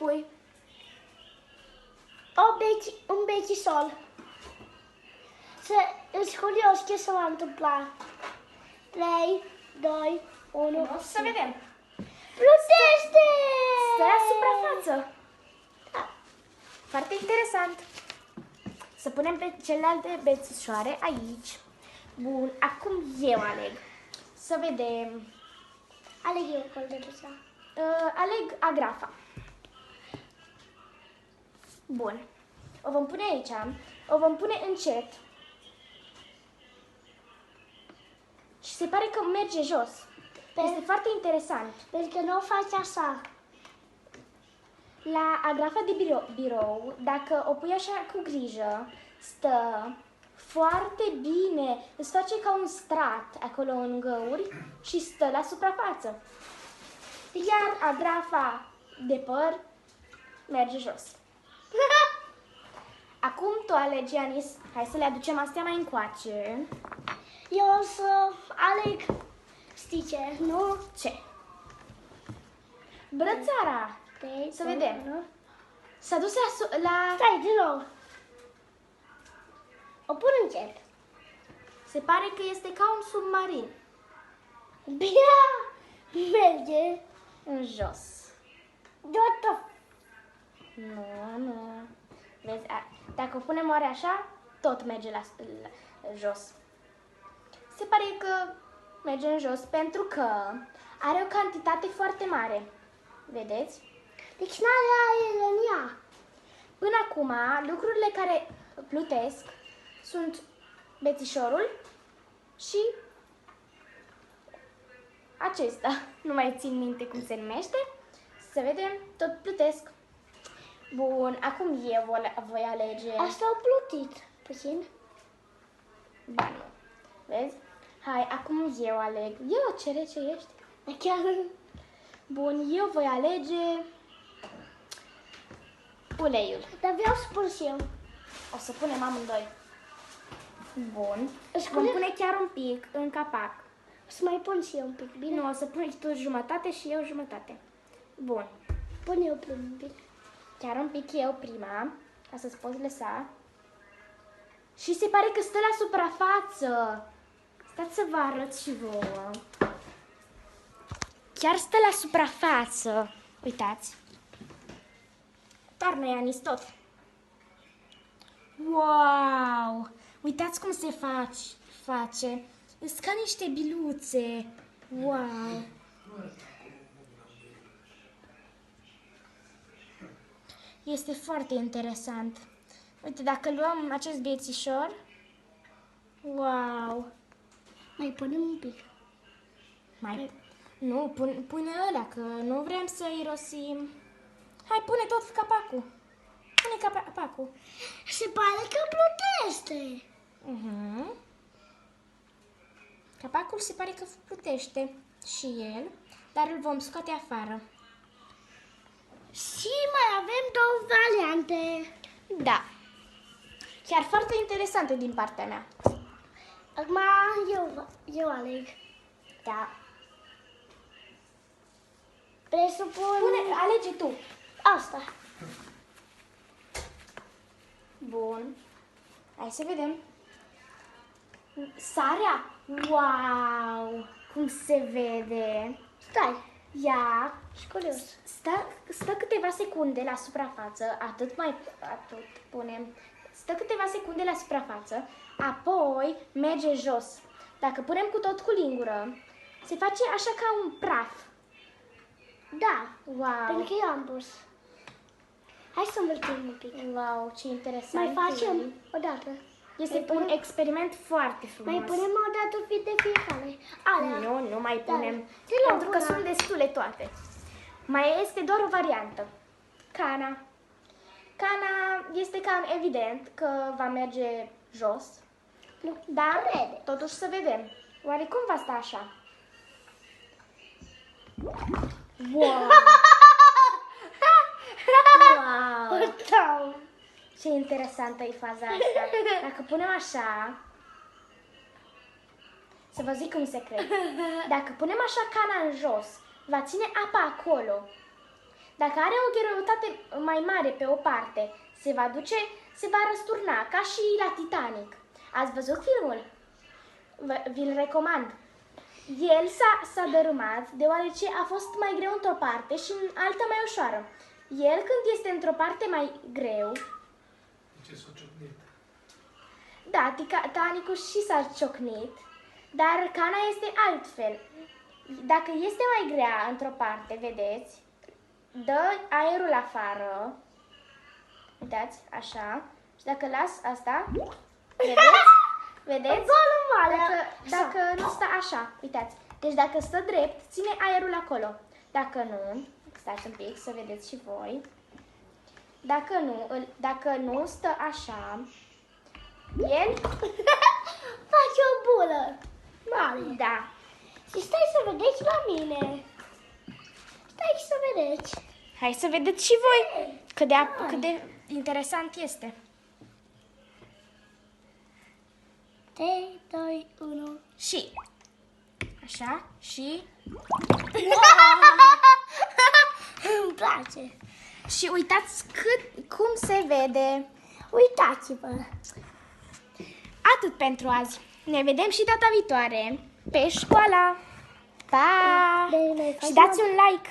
pui? Un becisol. Sunt curios ce se va întâmpla. 3, 2, 1. O să vedem. Plutește! Stă la suprafață. Da. Foarte interesant. Să punem pe celelalte bețișoare aici. Bun, acum eu aleg. Să vedem. Aleg eu colderuța. Aleg agrafa. Bun. O vom pune aici. O vom pune încet. Și se pare că merge jos. Este foarte interesant. Pentru că nu o faci așa. La agrafa de birou, dacă o pui așa cu grijă, stă foarte bine. Îți face ca un strat acolo în găuri și stă la suprafață. Iar agrafa de păr merge jos. Acum tu alegi, Anis. Hai să le aducem astea mai încoace. Eu o să aleg, știi ce, nu? Ce? Brățara. Să vedem. S-a dus la... Stai, din nou. O pun încet. Se pare că este ca un submarin. Bine, merge. În jos. Deodată. Nu. Vezi, dacă o punem oare așa, tot merge la jos. Se pare că merge în jos pentru că are o cantitate foarte mare. Vedeți? Deci n-are aer în ea. Până acum, lucrurile care plutesc sunt bețișorul și acesta. Nu mai țin minte cum se numește. Să vedem, tot plutesc. Bun, acum eu voi alege... Asta au plutit puțin. Ba nu. Vezi? Hai, acum eu aleg. Eu, ce rece ești? Chiar. Bun, eu voi alege uleiul. Dar vreau să pun și eu. O să punem amândoi. Bun. Își Vom pune- pune chiar un pic în capac. O să mai pun și eu un pic, bine? Nu, o să pui tu jumătate și eu jumătate. Bun. Pun eu primul, bine? Chiar un pic eu prima, ca să-ți poți lăsa. Și se pare că stă la suprafață. Stați să vă arăt și vouă. Chiar stă la suprafață. Uitați. Toarnă, Ianis, tot. Wow! Uitați cum se face. Sunt ca niște biluțe. Wow! Este foarte interesant. Uite, dacă luăm acest bețișor, wow! Mai punem un pic. Nu, pune ăla, că nu vrem să irosim. Hai, pune tot capacul. Pune capacul. Se pare că plutește. Capacul se pare că plutește și el, dar îl vom scoate afară. Și mai avem două variante. Da. Chiar foarte interesante din partea mea. Acum eu aleg. Da. Presupun Alege tu. asta. Bun. Hai să vedem. Sarea? Wow! Cum se vede. Stai. Ia. Și curios. Stă câteva secunde la suprafață, atât punem. Stă câteva secunde la suprafață, apoi merge jos. Dacă punem cu tot cu lingură, se face așa ca un praf. Da. Wow! Pentru că eu am pus. Hai să învârtim un pic. Wow, ce interesant! Mai facem o dată. Este un experiment foarte frumos. Mai punem o dată de fiecare. Alea. Nu mai Da. punem, pentru că sunt destule toate. Mai este doar o variantă. Cana. Cana este cam evident că va merge jos, Nu. dar Crede. totuși să vedem. Oare cum va sta așa? Wow! Wow! Tau. Ce interesantă e faza asta. Dacă punem așa, să vă zic un secret. Dacă punem așa cana în jos, va ține apa acolo. Dacă are o greutate mai mare pe o parte, se va răsturna, ca și la Titanic. Ați văzut filmul? Vi-l recomand. El s-a dărâmat deoarece a fost mai greu într-o parte și în alta mai ușoară. El, când este într-o parte mai greu... Ce s-a ciocnit? Da, Titanicul și s-a ciocnit, dar cana este altfel. Dacă este mai grea într-o parte, vedeți, dă aerul afară, uitați, așa, și dacă las asta, vedeți? Dacă nu stă așa, uitați, deci dacă stă drept, ține aerul acolo. Dacă nu, stați un pic să vedeți și voi, dacă nu stă așa, el face o bulă mare. Da. Și stai să vedeți la mine. Stai să vedeți. Hai să vedeți și voi cât de interesant este. 3, 2, 1. Și așa și Îmi place. și uitați cum se vede. Uitați-vă. Atât pentru azi. Ne vedem și data viitoare pe școala. Pa! Bine, Și dați un like.